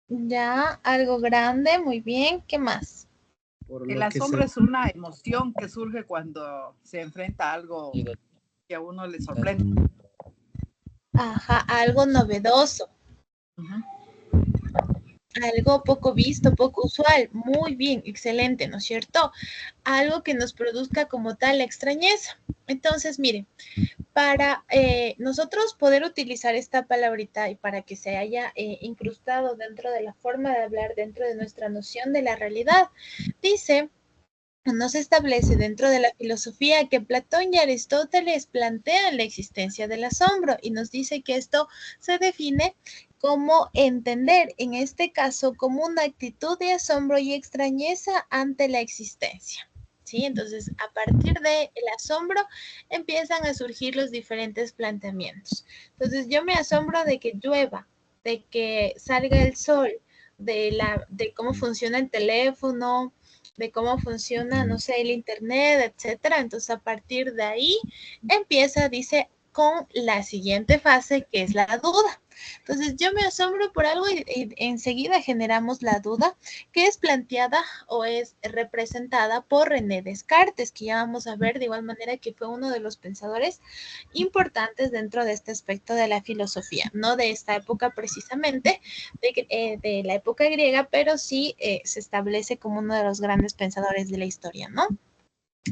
Ya, algo grande, muy bien. ¿Qué más? El asombro es una emoción que surge cuando se enfrenta a algo que a uno le sorprende. Ajá, algo novedoso. Ujú. Algo poco visto, poco usual. Muy bien, excelente, ¿no es cierto? Algo que nos produzca como tal la extrañeza. Entonces, miren, para nosotros poder utilizar esta palabrita y para que se haya incrustado dentro de la forma de hablar, dentro de nuestra noción de la realidad, dice, nos establece dentro de la filosofía que Platón y Aristóteles plantean la existencia del asombro y nos dice que esto se define como entender, en este caso, como una actitud de asombro y extrañeza ante la existencia. ¿Sí? Entonces, a partir del asombro empiezan a surgir los diferentes planteamientos. Entonces, yo me asombro de que llueva, de que salga el sol, de cómo funciona el teléfono, de cómo funciona, no sé, el internet, etcétera. Entonces, a partir de ahí empieza, dice, con la siguiente fase, que es la duda. Entonces, yo me asombro por algo y enseguida generamos la duda que es planteada o es representada por René Descartes, que ya vamos a ver de igual manera que fue uno de los pensadores importantes dentro de este aspecto de la filosofía, no de esta época precisamente, de la época griega, pero sí se establece como uno de los grandes pensadores de la historia, ¿no?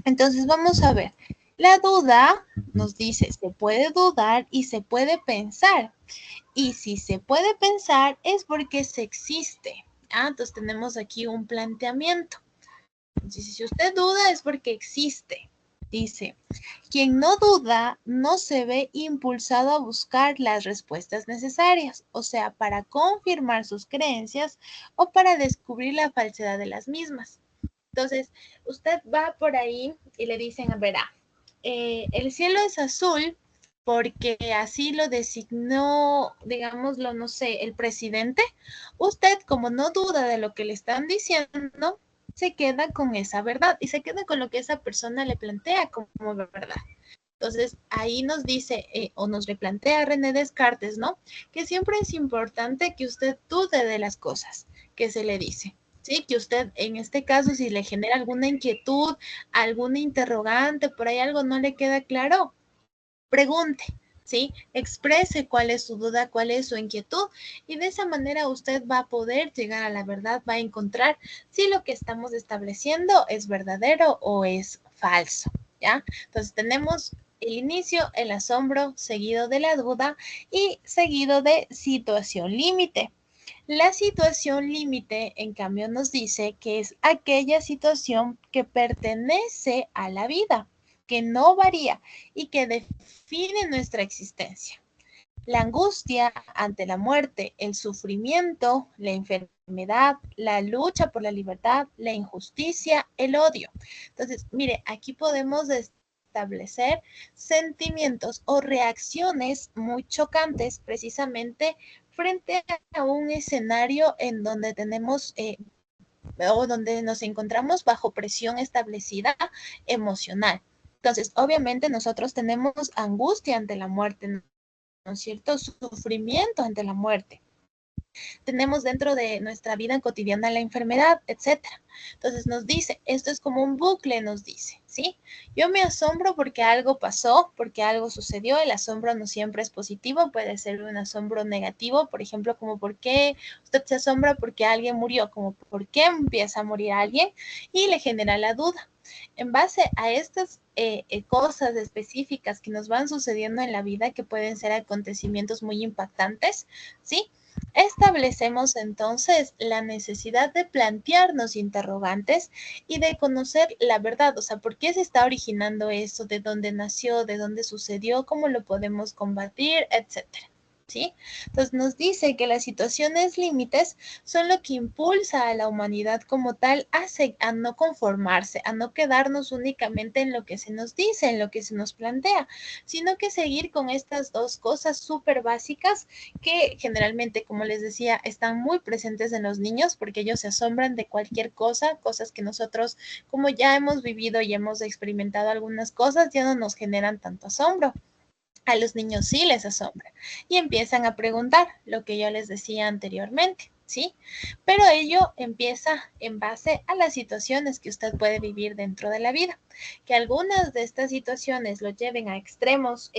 Entonces vamos a ver. La duda nos dice, se puede dudar y se puede pensar. Y si se puede pensar es porque se existe. Ah, entonces tenemos aquí un planteamiento. Entonces, si usted duda es porque existe. Dice, quien no duda no se ve impulsado a buscar las respuestas necesarias, o sea, para confirmar sus creencias o para descubrir la falsedad de las mismas. Entonces, usted va por ahí y le dicen, verá, el cielo es azul porque así lo designó, digámoslo, no sé, el presidente. Usted, como no duda de lo que le están diciendo, se queda con esa verdad y se queda con lo que esa persona le plantea como verdad. Entonces, ahí nos dice o nos replantea René Descartes, ¿no? Que siempre es importante que usted dude de las cosas que se le dice. Sí, que usted en este caso, si le genera alguna inquietud, alguna interrogante, por ahí algo no le queda claro, pregunte, ¿sí? Exprese cuál es su duda, cuál es su inquietud y de esa manera usted va a poder llegar a la verdad, va a encontrar si lo que estamos estableciendo es verdadero o es falso, ¿ya? Entonces tenemos el inicio, el asombro, seguido de la duda y seguido de situación límite. La situación límite, en cambio, nos dice que es aquella situación que pertenece a la vida, que no varía y que define nuestra existencia. La angustia ante la muerte, el sufrimiento, la enfermedad, la lucha por la libertad, la injusticia, el odio. Entonces, mire, aquí podemos establecer sentimientos o reacciones muy chocantes precisamente frente a un escenario en donde tenemos o donde nos encontramos bajo presión establecida emocional. Entonces, obviamente nosotros tenemos angustia ante la muerte, ¿no es cierto? Sufrimiento ante la muerte. Tenemos dentro de nuestra vida cotidiana la enfermedad, etcétera. Entonces nos dice, esto es como un bucle, nos dice, ¿sí? Yo me asombro porque algo pasó, porque algo sucedió. El asombro no siempre es positivo, puede ser un asombro negativo, por ejemplo, como por qué usted se asombra porque alguien murió, como por qué empieza a morir alguien y le genera la duda. En base a estas cosas específicas que nos van sucediendo en la vida, que pueden ser acontecimientos muy impactantes, ¿sí? Establecemos entonces la necesidad de plantearnos interrogantes y de conocer la verdad, o sea, por qué se está originando esto, de dónde nació, de dónde sucedió, cómo lo podemos combatir, etcétera. ¿Sí? Entonces nos dice que las situaciones límites son lo que impulsa a la humanidad como tal a no conformarse, a no quedarnos únicamente en lo que se nos dice, en lo que se nos plantea, sino que seguir con estas dos cosas súper básicas que generalmente, como les decía, están muy presentes en los niños porque ellos se asombran de cualquier cosa, cosas que nosotros, como ya hemos vivido y hemos experimentado algunas cosas, ya no nos generan tanto asombro. A los niños sí les asombra y empiezan a preguntar lo que yo les decía anteriormente. ¿sí? Pero ello empieza en base a las situaciones que usted puede vivir dentro de la vida. Que algunas de estas situaciones lo lleven a extremos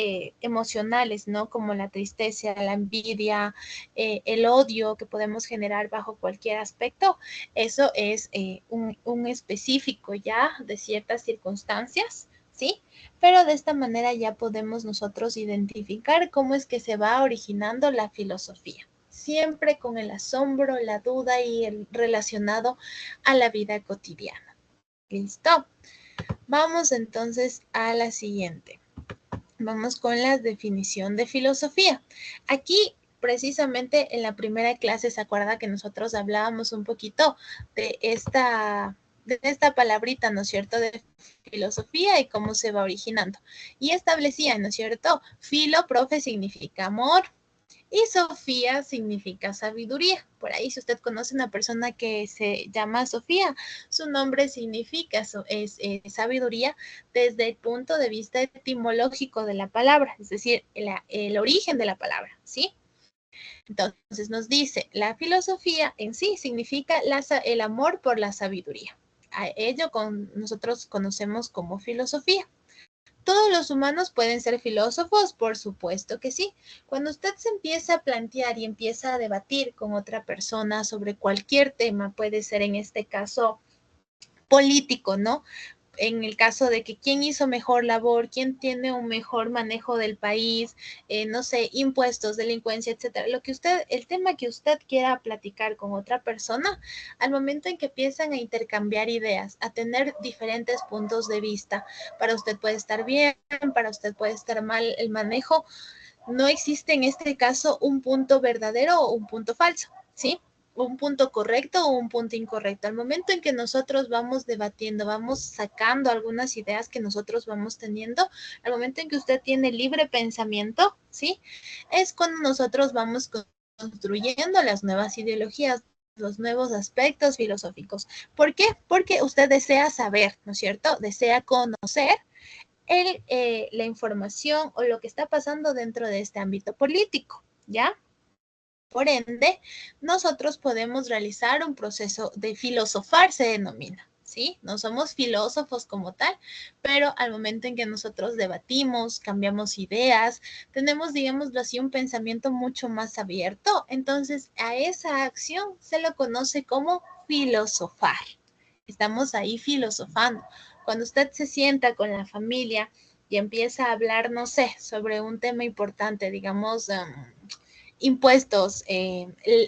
emocionales, ¿no? Como la tristeza, la envidia, el odio que podemos generar bajo cualquier aspecto. Eso es un específico ya de ciertas circunstancias, ¿sí? Pero de esta manera ya podemos nosotros identificar cómo es que se va originando la filosofía. Siempre con el asombro, la duda y el relacionado a la vida cotidiana. ¿Listo? Vamos entonces a la siguiente. Vamos con la definición de filosofía. Aquí, precisamente en la primera clase, ¿se acuerda que nosotros hablábamos un poquito de esta palabrita, ¿no es cierto?, de filosofía y cómo se va originando. Y establecía, ¿no es cierto? Filo, profe, significa amor, y Sofía significa sabiduría. Por ahí, si usted conoce una persona que se llama Sofía, su nombre significa sabiduría desde el punto de vista etimológico de la palabra, es decir, el origen de la palabra, ¿sí? Entonces nos dice, la filosofía en sí significa el amor por la sabiduría. A ello nosotros conocemos como filosofía. ¿Todos los humanos pueden ser filósofos? Por supuesto que sí. Cuando usted se empieza a plantear y empieza a debatir con otra persona sobre cualquier tema, puede ser en este caso político, ¿no? En el caso de que quién hizo mejor labor, quién tiene un mejor manejo del país, no sé, impuestos, delincuencia, etcétera. El tema que usted quiera platicar con otra persona, al momento en que empiezan a intercambiar ideas, a tener diferentes puntos de vista, para usted puede estar bien, para usted puede estar mal el manejo, no existe en este caso un punto verdadero o un punto falso, ¿sí? Un punto correcto o un punto incorrecto. Al momento en que nosotros vamos debatiendo, vamos sacando algunas ideas que nosotros vamos teniendo, al momento en que usted tiene libre pensamiento, ¿sí? Es cuando nosotros vamos construyendo las nuevas ideologías, los nuevos aspectos filosóficos. ¿Por qué? Porque usted desea saber, ¿no es cierto? Desea conocer la información o lo que está pasando dentro de este ámbito político, ¿ya? Por ende, nosotros podemos realizar un proceso de filosofar, se denomina, ¿sí? No somos filósofos como tal, pero al momento en que nosotros debatimos, cambiamos ideas, tenemos, digámoslo así, un pensamiento mucho más abierto, entonces a esa acción se lo conoce como filosofar. Estamos ahí filosofando. Cuando usted se sienta con la familia y empieza a hablar, no sé, sobre un tema importante, digamos, impuestos,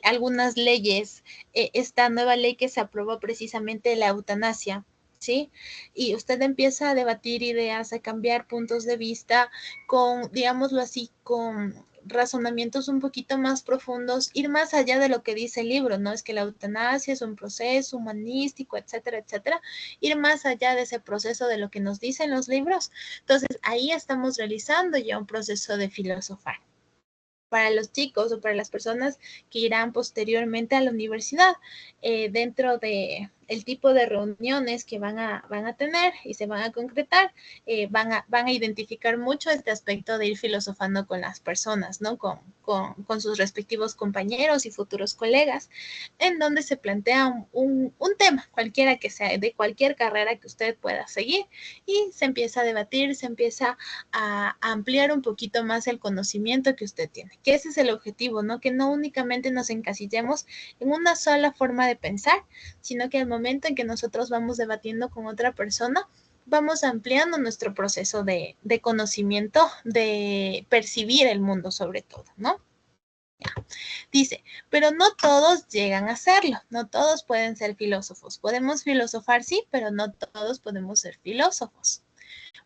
algunas leyes, esta nueva ley que se aprobó precisamente, la eutanasia, ¿sí? Y usted empieza a debatir ideas, a cambiar puntos de vista con, digámoslo así, con razonamientos un poquito más profundos, ir más allá de lo que dice el libro, ¿no? Es que la eutanasia es un proceso humanístico, etcétera, etcétera, ir más allá de ese proceso de lo que nos dicen los libros. Entonces, ahí estamos realizando ya un proceso de filosofar. Para los chicos o para las personas que irán posteriormente a la universidad, dentro de el tipo de reuniones que van a tener y se van a concretar, van a identificar mucho este aspecto de ir filosofando con las personas, ¿no? Con sus respectivos compañeros y futuros colegas, en donde se plantea un tema, cualquiera que sea, de cualquier carrera que usted pueda seguir, y se empieza a debatir, se empieza a ampliar un poquito más el conocimiento que usted tiene, que ese es el objetivo, ¿no? Que no únicamente nos encasillemos en una sola forma de pensar, sino que al momento en que nosotros vamos debatiendo con otra persona, vamos ampliando nuestro proceso de conocimiento, de percibir el mundo sobre todo, ¿no? Ya. Dice, pero no todos llegan a serlo, no todos pueden ser filósofos. Podemos filosofar, sí, pero no todos podemos ser filósofos.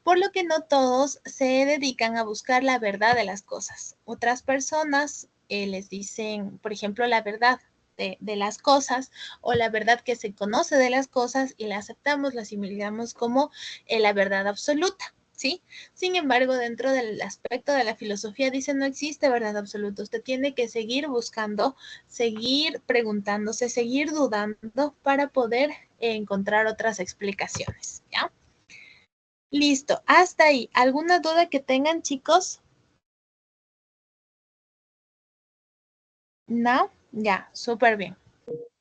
Por lo que no todos se dedican a buscar la verdad de las cosas. Otras personas les dicen, por ejemplo, la verdad de las cosas o la verdad que se conoce de las cosas y la aceptamos, la asimilamos como la verdad absoluta. ¿Sí? Sin embargo, dentro del aspecto de la filosofía dice no existe verdad absoluta. Usted tiene que seguir buscando, seguir preguntándose, seguir dudando para poder encontrar otras explicaciones. ¿Ya? Listo, hasta ahí. ¿Alguna duda que tengan, chicos? ¿No? Ya, súper bien.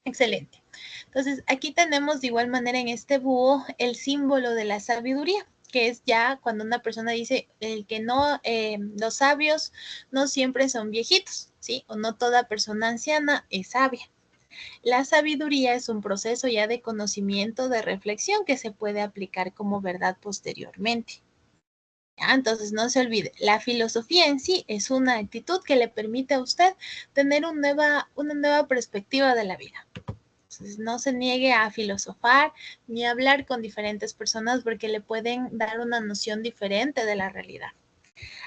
Excelente. Entonces, aquí tenemos de igual manera en este búho el símbolo de la sabiduría, que es ya cuando una persona dice el que no, los sabios no siempre son viejitos, ¿sí? O no toda persona anciana es sabia. La sabiduría es un proceso ya de conocimiento, de reflexión que se puede aplicar como verdad posteriormente. ¿Ya? Entonces, no se olvide, la filosofía en sí es una actitud que le permite a usted tener una nueva perspectiva de la vida. Entonces, no se niegue a filosofar ni a hablar con diferentes personas porque le pueden dar una noción diferente de la realidad.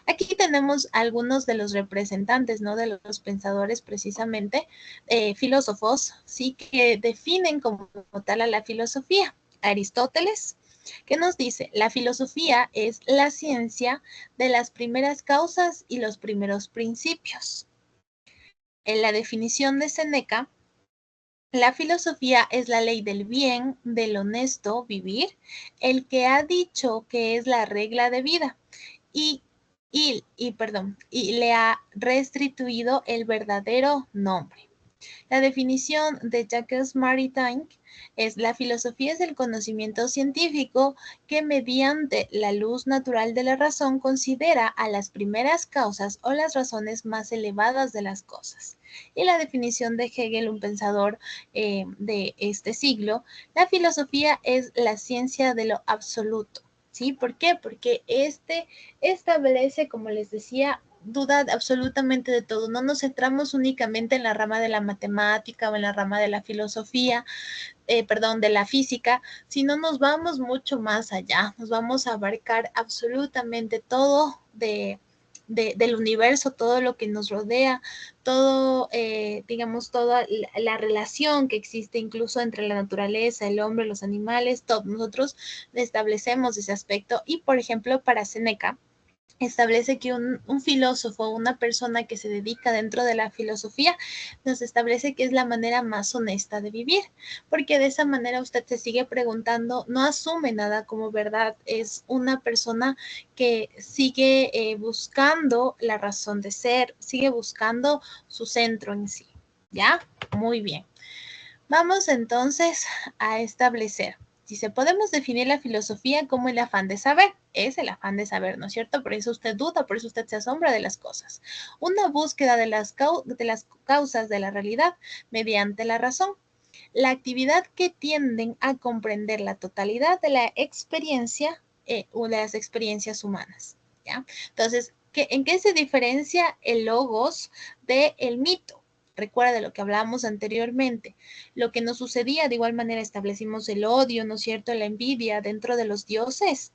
Aquí tenemos algunos de los representantes, ¿no? De los pensadores precisamente, filósofos, sí, que definen como tal a la filosofía. Aristóteles, que nos dice, la filosofía es la ciencia de las primeras causas y los primeros principios. En la definición de Séneca, la filosofía es la ley del bien, del honesto vivir, el que ha dicho que es la regla de vida y, y le ha restituido el verdadero nombre. La definición de Jacques Maritain es la filosofía es el conocimiento científico que mediante la luz natural de la razón considera a las primeras causas o las razones más elevadas de las cosas. Y la definición de Hegel, un pensador de este siglo, la filosofía es la ciencia de lo absoluto. ¿Sí? ¿Por qué? Porque este establece, como les decía, duda absolutamente de todo. No nos centramos únicamente en la rama de la matemática o en la rama de la filosofía, de la física, sino nos vamos mucho más allá. Nos vamos a abarcar absolutamente todo del universo, todo lo que nos rodea, todo, digamos, toda la relación que existe incluso entre la naturaleza, el hombre, los animales, todos nosotros establecemos ese aspecto. Y, por ejemplo, para Séneca, establece que un filósofo, una persona que se dedica dentro de la filosofía, nos establece que es la manera más honesta de vivir, porque de esa manera usted se sigue preguntando, no asume nada como verdad, es una persona que sigue buscando la razón de ser, sigue buscando su centro en sí. ¿Ya? Muy bien. Vamos entonces a establecer. Dice, podemos definir la filosofía como el afán de saber. Es el afán de saber, ¿no es cierto? Por eso usted duda, por eso usted se asombra de las cosas. Una búsqueda de las causas de la realidad mediante la razón. La actividad que tienden a comprender la totalidad de la experiencia o de las experiencias humanas. ¿Ya? Entonces, ¿en qué se diferencia el logos del mito? Recuerda de lo que hablábamos anteriormente. Lo que nos sucedía, de igual manera establecimos el odio, ¿no es cierto? La envidia dentro de los dioses.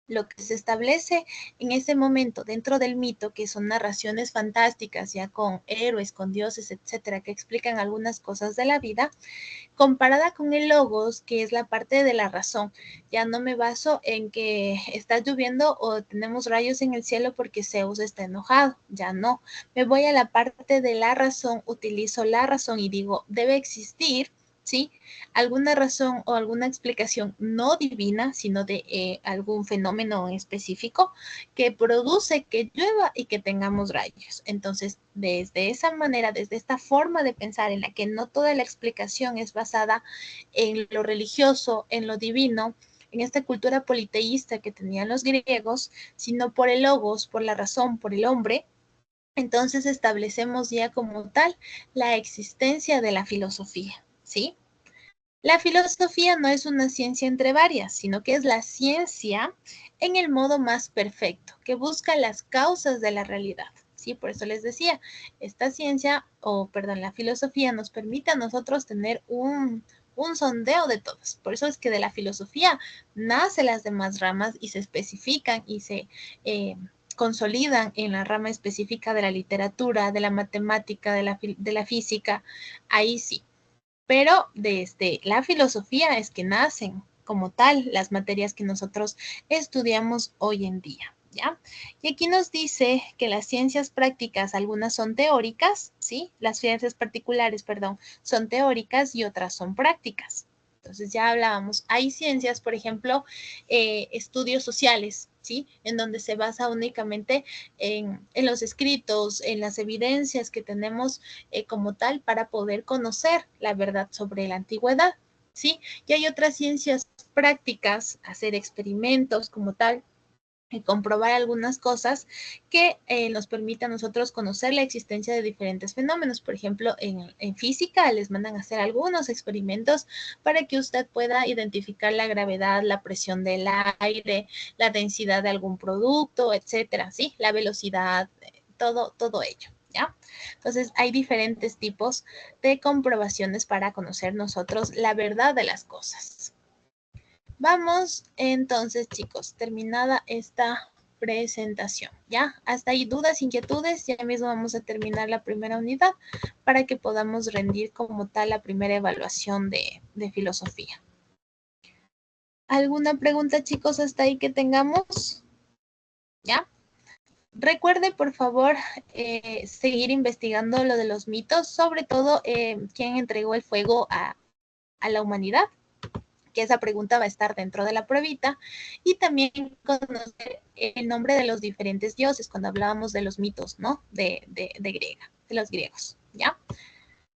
Lo que se establece en ese momento dentro del mito, que son narraciones fantásticas, ya con héroes, con dioses, etcétera, que explican algunas cosas de la vida, comparada con el logos, que es la parte de la razón. Ya no me baso en que está lloviendo o tenemos rayos en el cielo porque Zeus está enojado, ya no. Me voy a la parte de la razón, utilizo la razón y digo, debe existir, ¿sí? Alguna razón o alguna explicación no divina, sino de algún fenómeno específico que produce que llueva y que tengamos rayos. Entonces, desde esa manera, desde esta forma de pensar en la que no toda la explicación es basada en lo religioso, en lo divino, en esta cultura politeísta que tenían los griegos, sino por el logos, por la razón, por el hombre, entonces establecemos ya como tal la existencia de la filosofía, ¿sí? La filosofía no es una ciencia entre varias, sino que es la ciencia en el modo más perfecto, que busca las causas de la realidad. Sí, por eso les decía, esta ciencia, la filosofía nos permite a nosotros tener un sondeo de todos. Por eso es que de la filosofía nacen las demás ramas y se especifican y se consolidan en la rama específica de la literatura, de la matemática, de la física. Ahí sí. Pero desde la filosofía es que nacen como tal las materias que nosotros estudiamos hoy en día, ¿ya? Y aquí nos dice que las ciencias prácticas, algunas son teóricas, ¿sí? Las ciencias particulares, perdón, son teóricas y otras son prácticas. Entonces ya hablábamos, hay ciencias, por ejemplo, estudios sociales, ¿sí? En donde se basa únicamente en los escritos, en las evidencias que tenemos como tal para poder conocer la verdad sobre la antigüedad, ¿sí? Y hay otras ciencias prácticas, hacer experimentos como tal, y comprobar algunas cosas que nos permitan a nosotros conocer la existencia de diferentes fenómenos. Por ejemplo, en física les mandan a hacer algunos experimentos para que usted pueda identificar la gravedad, la presión del aire, la densidad de algún producto, etcétera, ¿sí? La velocidad, todo ello, ¿ya? Entonces, hay diferentes tipos de comprobaciones para conocer nosotros la verdad de las cosas. Vamos entonces, chicos, terminada esta presentación, ¿ya? Hasta ahí dudas, inquietudes, ya mismo vamos a terminar la primera unidad para que podamos rendir como tal la primera evaluación de filosofía. ¿Alguna pregunta, chicos, hasta ahí que tengamos? ¿Ya? Recuerde, por favor, seguir investigando lo de los mitos, sobre todo quién entregó el fuego a la humanidad, que esa pregunta va a estar dentro de la pruebita, y también conocer el nombre de los diferentes dioses cuando hablábamos de los mitos, ¿no? De los griegos, ¿ya?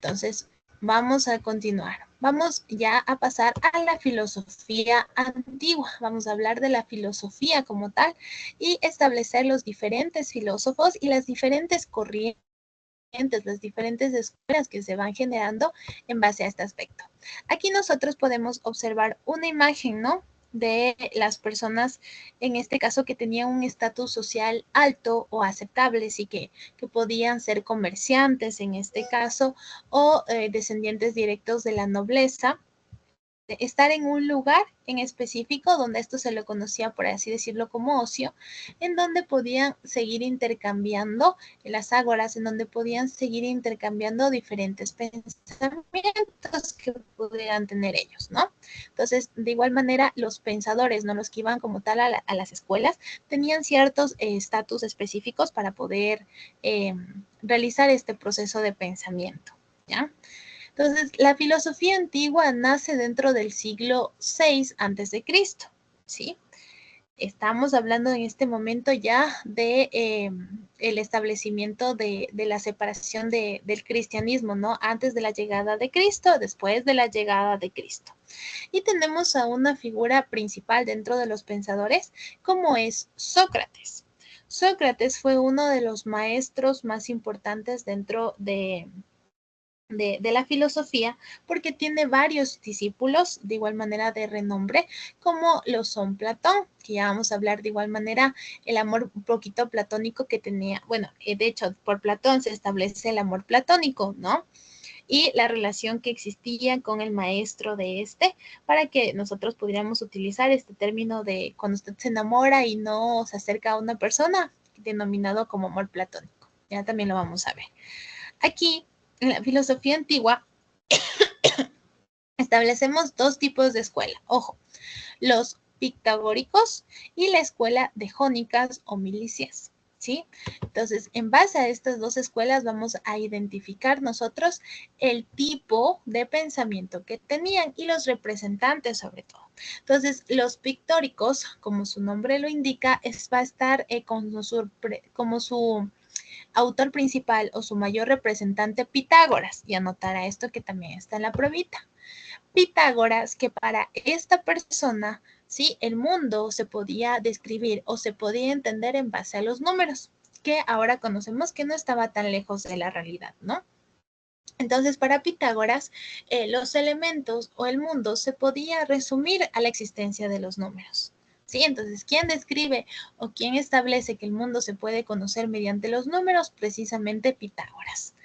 Entonces, vamos a continuar. Vamos ya a pasar a la filosofía antigua. Vamos a hablar de la filosofía como tal y establecer los diferentes filósofos y las diferentes corrientes, las diferentes escuelas que se van generando en base a este aspecto. Aquí nosotros podemos observar una imagen, ¿no? De las personas, en este caso, que tenían un estatus social alto o aceptable, sí que podían ser comerciantes en este caso, o descendientes directos de la nobleza, estar en un lugar en específico donde esto se lo conocía, por así decirlo, como ocio, en donde podían seguir intercambiando, en las ágoras, en donde podían seguir intercambiando diferentes pensamientos que pudieran tener ellos, ¿no? Entonces, de igual manera, los pensadores, ¿no? Los que iban como tal a las escuelas, tenían ciertos estatus específicos para poder realizar este proceso de pensamiento, ¿ya? Entonces, la filosofía antigua nace dentro del siglo VI a.C., ¿sí? Estamos hablando en este momento ya de el establecimiento de la separación del cristianismo, ¿no? Antes de la llegada de Cristo, después de la llegada de Cristo. Y tenemos a una figura principal dentro de los pensadores, como es Sócrates. Sócrates fue uno de los maestros más importantes dentro de la filosofía, porque tiene varios discípulos de igual manera de renombre, como lo son Platón, que ya vamos a hablar de igual manera el amor un poquito platónico que tenía, bueno, de hecho por Platón se establece el amor platónico, ¿no? Y la relación que existía con el maestro de este, para que nosotros pudiéramos utilizar este término de cuando usted se enamora y no se acerca a una persona, denominado como amor platónico. Ya también lo vamos a ver. Aquí, en la filosofía antigua, establecemos dos tipos de escuela. Ojo, los pitagóricos y la escuela de jónicas o milicias, ¿sí? Entonces, en base a estas dos escuelas vamos a identificar nosotros el tipo de pensamiento que tenían y los representantes sobre todo. Entonces, los pictóricos, como su nombre lo indica, va a estar como su autor principal o su mayor representante, Pitágoras, y anotará esto que también está en la pruebita. Pitágoras, que para esta persona, sí, el mundo se podía describir o se podía entender en base a los números, que ahora conocemos que no estaba tan lejos de la realidad, ¿no? Entonces, para Pitágoras, los elementos o el mundo se podía resumir a la existencia de los números. ¿Sí? Entonces, ¿quién describe o quién establece que el mundo se puede conocer mediante los números? Precisamente Pitágoras.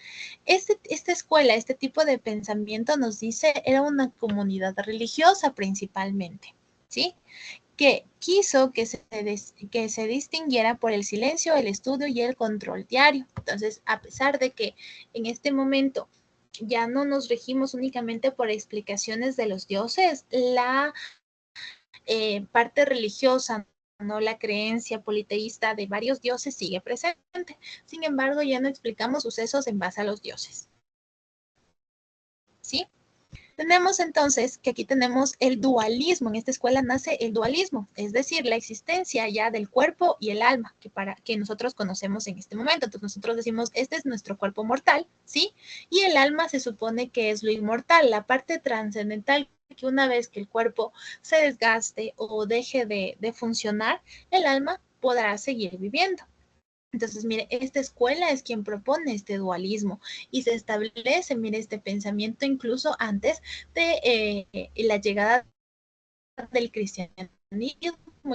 Esta escuela, este tipo de pensamiento nos dice, era una comunidad religiosa principalmente, ¿sí? Que quiso que se distinguiera por el silencio, el estudio y el control diario. Entonces, a pesar de que en este momento ya no nos regimos únicamente por explicaciones de los dioses, la parte religiosa, no la creencia politeísta de varios dioses sigue presente. Sin embargo, ya no explicamos sucesos en base a los dioses. ¿Sí? Tenemos entonces que aquí tenemos el dualismo. En esta escuela nace el dualismo, es decir, la existencia ya del cuerpo y el alma que nosotros conocemos en este momento. Entonces nosotros decimos, este es nuestro cuerpo mortal, ¿sí? Y el alma se supone que es lo inmortal, la parte trascendental, que una vez que el cuerpo se desgaste o deje de funcionar, el alma podrá seguir viviendo. Entonces, mire, esta escuela es quien propone este dualismo y se establece, mire, este pensamiento incluso antes de la llegada del cristianismo y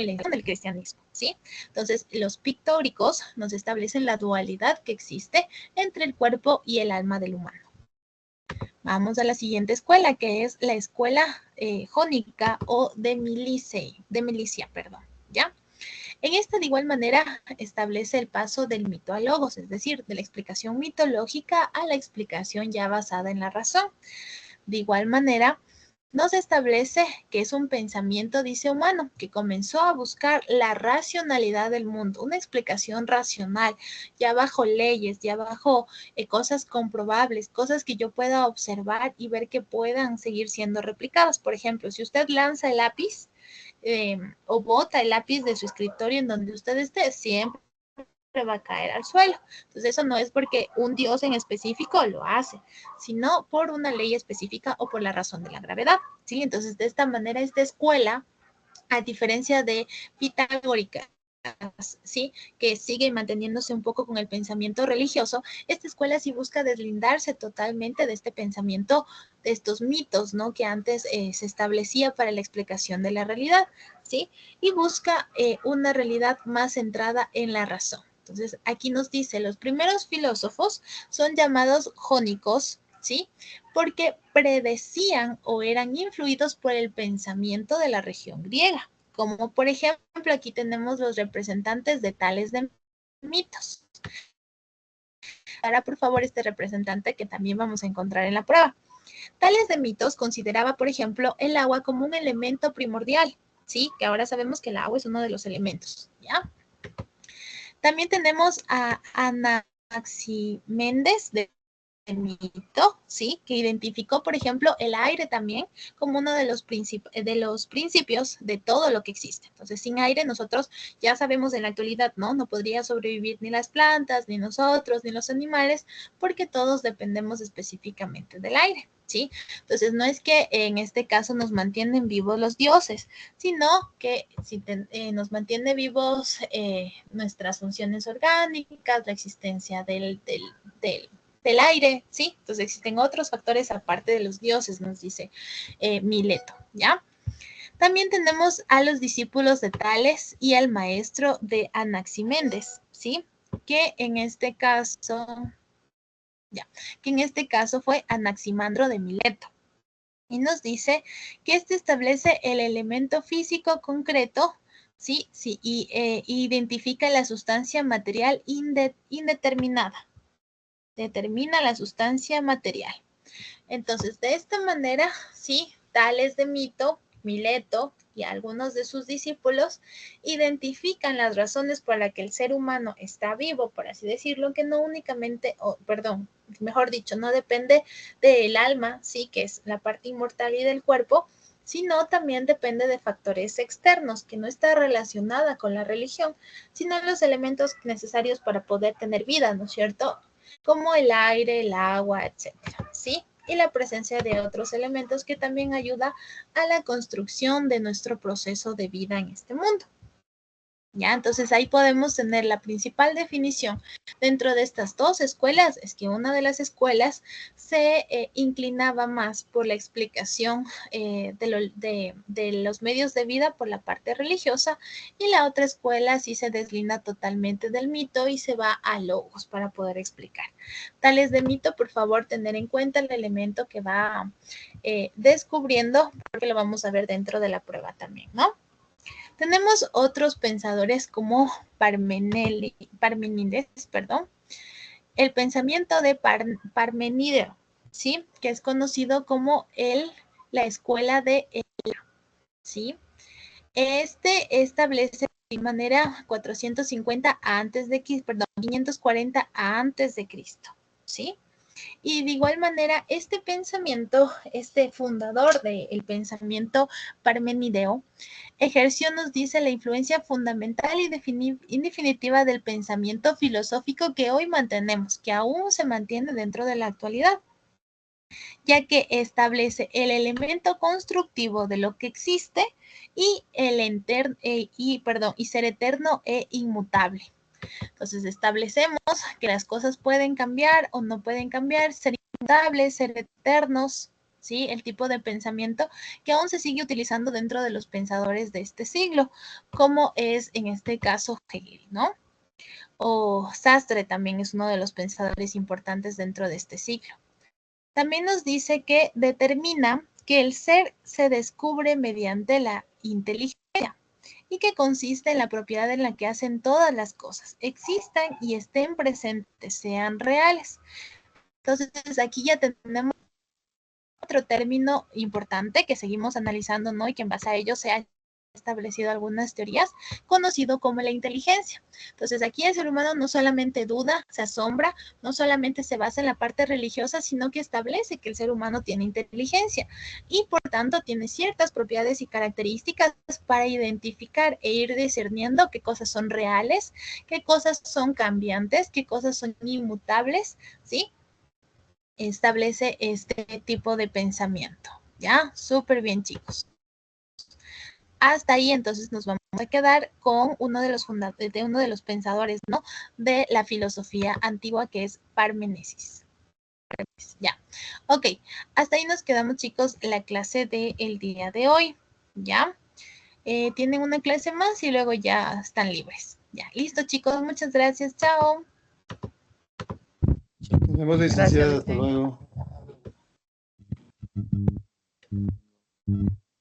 la invasión del cristianismo, ¿sí? Entonces, los pictóricos nos establecen la dualidad que existe entre el cuerpo y el alma del humano. Vamos a la siguiente escuela, que es la escuela jónica o de milicia, perdón, ¿ya? En esta, de igual manera, establece el paso del mito al logos, es decir, de la explicación mitológica a la explicación ya basada en la razón. De igual manera, nos establece que es un pensamiento, dice, humano, que comenzó a buscar la racionalidad del mundo, una explicación racional, ya bajo leyes, ya bajo cosas comprobables, cosas que yo pueda observar y ver que puedan seguir siendo replicadas. Por ejemplo, si usted lanza el lápiz, o bota el lápiz de su escritorio en donde usted esté, siempre va a caer al suelo. Entonces eso no es porque un Dios en específico lo hace, sino por una ley específica o por la razón de la gravedad, ¿sí? Entonces de esta manera esta escuela, a diferencia de pitagórica, ¿sí? Que sigue manteniéndose un poco con el pensamiento religioso, esta escuela sí busca deslindarse totalmente de este pensamiento, de estos mitos, ¿no? Que antes se establecía para la explicación de la realidad, ¿sí? Y busca una realidad más centrada en la razón. Entonces, aquí nos dice, los primeros filósofos son llamados jónicos, ¿sí? Porque predecían o eran influidos por el pensamiento de la región griega. Como por ejemplo, aquí tenemos los representantes de Tales de mitos. Ahora, por favor, este representante que también vamos a encontrar en la prueba. Tales de mitos consideraba, por ejemplo, el agua como un elemento primordial, ¿sí? Que ahora sabemos que el agua es uno de los elementos, ¿ya? También tenemos a Anaximéndez de mito, ¿sí? Que identificó, por ejemplo, el aire también como uno de los principios de todo lo que existe. Entonces, sin aire nosotros ya sabemos en la actualidad, ¿no? No podría sobrevivir ni las plantas, ni nosotros, ni los animales, porque todos dependemos específicamente del aire, ¿sí? Entonces, no es que en este caso nos mantienen vivos los dioses, sino que nos mantiene vivos nuestras funciones orgánicas, la existencia del aire, ¿sí? Entonces existen otros factores aparte de los dioses, nos dice Mileto, ¿ya? También tenemos a los discípulos de Tales y al maestro de Anaximéndez, ¿sí? Que en este caso, fue Anaximandro de Mileto. Y nos dice que este establece el elemento físico concreto, ¿sí? Sí, y identifica la sustancia material indeterminada. Determina la sustancia material. Entonces, de esta manera, sí, Tales de Mileto y algunos de sus discípulos identifican las razones por las que el ser humano está vivo, por así decirlo, que no únicamente, mejor dicho, no depende del alma, sí, que es la parte inmortal y del cuerpo, sino también depende de factores externos, que no está relacionada con la religión, sino los elementos necesarios para poder tener vida, ¿no es cierto? Como el aire, el agua, etcétera, ¿sí? Y la presencia de otros elementos que también ayuda a la construcción de nuestro proceso de vida en este mundo. ¿Ya? Entonces ahí podemos tener la principal definición dentro de estas dos escuelas, es que una de las escuelas se inclinaba más por la explicación de los medios de vida por la parte religiosa y la otra escuela sí se deslinda totalmente del mito y se va a logos para poder explicar. Tales de mito, por favor, tener en cuenta el elemento que va descubriendo, porque lo vamos a ver dentro de la prueba también, ¿no? Tenemos otros pensadores como Parmenides, el pensamiento de Parmenides, ¿sí? Que es conocido como la escuela de ¿sí? Este establece de manera 450 540 antes de Cristo, ¿sí? Y de igual manera, este pensamiento, este fundador del pensamiento parmenideo, ejerció, nos dice, la influencia fundamental y definitiva del pensamiento filosófico que hoy mantenemos, que aún se mantiene dentro de la actualidad, ya que establece el elemento constructivo de lo que existe y ser eterno e inmutable. Entonces establecemos que las cosas pueden cambiar o no pueden cambiar, ser inmutables, ser eternos, ¿sí? El tipo de pensamiento que aún se sigue utilizando dentro de los pensadores de este siglo, como es en este caso Hegel, ¿no? O Sartre también es uno de los pensadores importantes dentro de este siglo. También nos dice que determina que el ser se descubre mediante la inteligencia y que consiste en la propiedad en la que hacen todas las cosas, existan y estén presentes, sean reales. Entonces, aquí ya tenemos otro término importante que seguimos analizando, ¿no? Y que en base a ello se ha establecido algunas teorías, conocido como la inteligencia. Entonces, aquí el ser humano no solamente duda, se asombra, no solamente se basa en la parte religiosa, sino que establece que el ser humano tiene inteligencia y, por tanto, tiene ciertas propiedades y características para identificar e ir discerniendo qué cosas son reales, qué cosas son cambiantes, qué cosas son inmutables, ¿sí? Establece este tipo de pensamiento. ¿Ya? Súper bien, chicos. Hasta ahí entonces nos vamos a quedar con uno de los pensadores, ¿no? De la filosofía antigua, que es Parménides. Ya. Ok. Hasta ahí nos quedamos, chicos, la clase del día de hoy. ¿Ya? Tienen una clase más y luego ya están libres. Ya. Listo, chicos. Muchas gracias. Chao. Nos vemos, licenciada. Hasta luego.